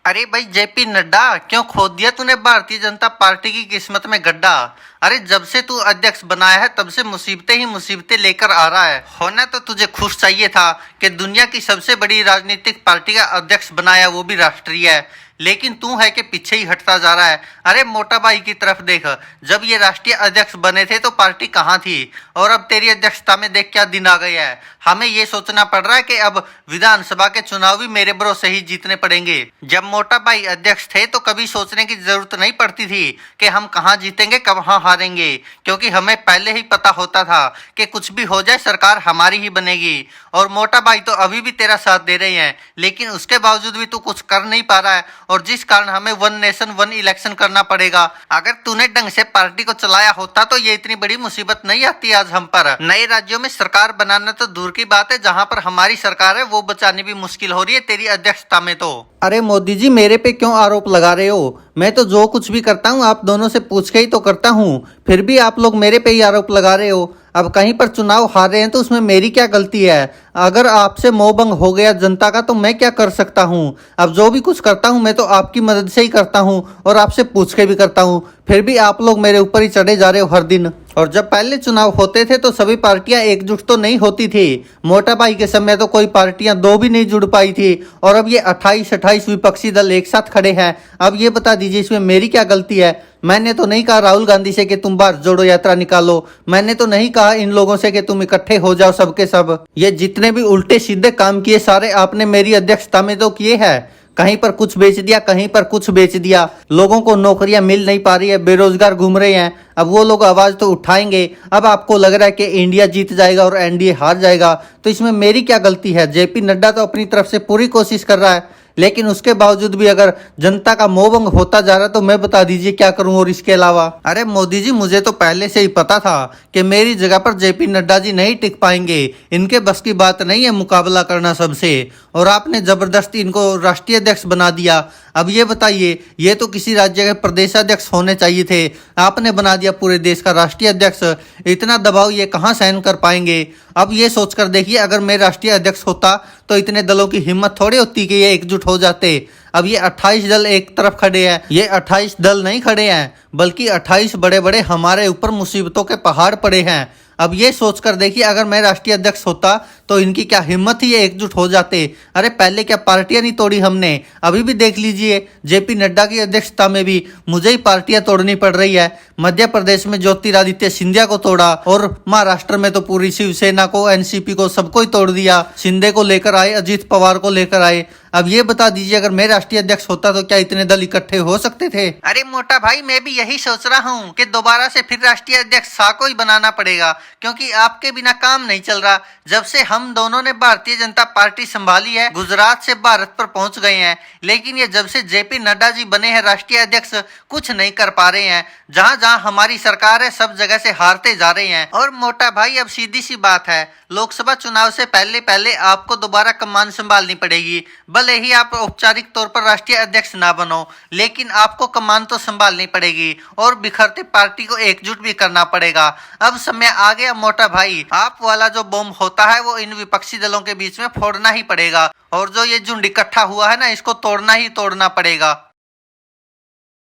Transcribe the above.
अरे भाई जेपी नड्डा, क्यों खोद दिया तूने भारतीय जनता पार्टी की किस्मत में गड्ढा। अरे जब से तू अध्यक्ष बनाया है तब से मुसीबतें ही मुसीबतें लेकर आ रहा है। होना तो तुझे खुश चाहिए था कि दुनिया की सबसे बड़ी राजनीतिक पार्टी का अध्यक्ष बनाया, वो भी राष्ट्रीय है, लेकिन तू है कि पीछे ही हटता जा रहा है। अरे मोटा भाई की तरफ देख, जब ये राष्ट्रीय अध्यक्ष बने थे तो पार्टी कहाँ थी, और अब तेरी अध्यक्षता में देख क्या दिन आ गया है। हमें ये सोचना पड़ रहा है कि अब विधानसभा के चुनाव भी मेरे भरोसे ही जीतने पड़ेंगे। जब मोटा भाई अध्यक्ष थे तो कभी सोचने की जरूरत नहीं पड़ती थी कि हम कहाँ जीतेंगे कहाँ हारेंगे, क्योंकि हमें पहले ही पता होता था कि कुछ भी हो जाए सरकार हमारी ही बनेगी। और मोटा भाई तो अभी भी तेरा साथ दे रहे हैं, लेकिन उसके बावजूद भी तू कुछ कर नहीं पा रहा है, और जिस कारण हमें वन नेशन वन इलेक्शन करना पड़ेगा। अगर तूने ढंग से पार्टी को चलाया होता तो ये इतनी बड़ी मुसीबत नहीं आती आज हम पर। नए राज्यों में सरकार बनाना तो दूर की बात है, जहां पर हमारी सरकार है वो बचानी भी मुश्किल हो रही है तेरी अध्यक्षता में। तो अरे मोदी जी, मेरे पे क्यों आरोप लगा रहे हो? मैं तो जो कुछ भी करता हूँ आप दोनों से पूछ के ही तो करता हूँ, फिर भी आप लोग मेरे पे ही आरोप लगा रहे हो। अब कहीं पर चुनाव हार रहे हैं तो उसमें मेरी क्या गलती है? अगर आपसे मोहभंग हो गया जनता का तो मैं क्या कर सकता हूँ? अब जो भी कुछ करता हूँ मैं तो आपकी मदद से ही करता हूँ और आपसे पूछ के भी करता हूँ, फिर भी आप लोग मेरे ऊपर ही चढ़े जा रहे हो हर दिन। और जब पहले चुनाव होते थे तो सभी पार्टियां एकजुट तो नहीं होती थी। मोटा भाई के समय तो कोई पार्टियां दो भी नहीं जुड़ पाई थी, और अब ये 28 विपक्षी दल एक साथ खड़े हैं। अब ये बता दीजिए इसमें मेरी क्या गलती है? मैंने तो नहीं कहा राहुल गांधी से कि तुम भारत जोड़ो यात्रा निकालो, मैंने तो नहीं कहा इन लोगों से कि तुम इकट्ठे हो जाओ सबके सब। ये जितने भी उल्टे सीधे काम किए सारे आपने मेरी अध्यक्षता में तो किए हैं। कहीं पर कुछ बेच दिया, कहीं पर कुछ बेच दिया, लोगों को नौकरियां मिल नहीं पा रही है, बेरोजगार घूम रहे हैं। अब वो लोग आवाज तो उठाएंगे। अब आपको लग रहा है कि इंडिया जीत जाएगा और एनडीए हार जाएगा, तो इसमें मेरी क्या गलती है? जेपी नड्डा तो अपनी तरफ से पूरी कोशिश कर रहा है, लेकिन उसके बावजूद भी अगर जनता का मोहभंग होता जा रहा तो मैं बता दीजिए क्या करूं। और इसके अलावा अरे मोदी जी, मुझे तो पहले से ही पता था कि मेरी जगह पर जेपी नड्डा जी नहीं टिक पाएंगे, इनके बस की बात नहीं है मुकाबला करना सबसे, और आपने जबरदस्ती इनको राष्ट्रीय अध्यक्ष बना दिया। अब ये बताइए, ये तो किसी राज्य के प्रदेशाध्यक्ष होने चाहिए थे, आपने बना दिया पूरे देश का राष्ट्रीय अध्यक्ष। इतना दबाव ये कहाँ सहन कर पाएंगे? अब ये सोचकर देखिए, अगर मैं राष्ट्रीय अध्यक्ष होता तो इतने दलों की हिम्मत थोड़ी होती कि ये एकजुट हो जाते। अब ये 28 दल एक तरफ खड़े हैं, ये 28 दल नहीं खड़े हैं, बल्कि 28 बड़े बड़े हमारे ऊपर मुसीबतों के पहाड़ पड़े हैं। अब ये सोचकर देखिए, अगर मैं राष्ट्रीय अध्यक्ष होता तो इनकी क्या हिम्मत ही ये एकजुट हो जाते। अरे पहले क्या पार्टियां नहीं तोड़ी हमने? अभी भी देख लीजिए, जेपी नड्डा की अध्यक्षता में भी मुझे ही पार्टियां तोड़नी पड़ रही है। मध्य प्रदेश में ज्योतिरादित्य सिंधिया को तोड़ा, और महाराष्ट्र में तो पूरी शिवसेना को, एनसीपी को, सबको ही तोड़ दिया। शिंदे को लेकर आए, अजीत पवार को लेकर आए। अब ये बता दीजिए, अगर मैं राष्ट्रीय अध्यक्ष होता तो क्या इतने दल इकट्ठे हो सकते थे? अरे मोटा भाई, मैं भी यही सोच रहा हूँ कि दोबारा से फिर राष्ट्रीय अध्यक्ष शाह को ही बनाना पड़ेगा, क्योंकि आपके बिना काम नहीं चल रहा। जब से हम दोनों ने भारतीय जनता पार्टी संभाली है, गुजरात से भारत पर पहुंच गए हैं, लेकिन ये जब से जेपी नड्डा जी बने हैं राष्ट्रीय अध्यक्ष, कुछ नहीं कर पा रहे हैं। जहां जहां हमारी सरकार है सब जगह से हारते जा रहे हैं। और मोटा भाई, अब सीधी सी बात है, लोकसभा चुनाव से पहले पहले आपको दोबारा कमान संभालनी पड़ेगी। भले ही आप औपचारिक तौर पर राष्ट्रीय अध्यक्ष ना बनो, लेकिन आपको कमान तो संभालनी पड़ेगी, और बिखरती पार्टी को एकजुट भी करना पड़ेगा। अब समय आ गया मोटा भाई, आप वाला जो बम होता है वो इन विपक्षी दलों के बीच में फोड़ना ही पड़ेगा, और जो ये झुंड इकट्ठा हुआ है ना, इसको तोड़ना ही तोड़ना पड़ेगा।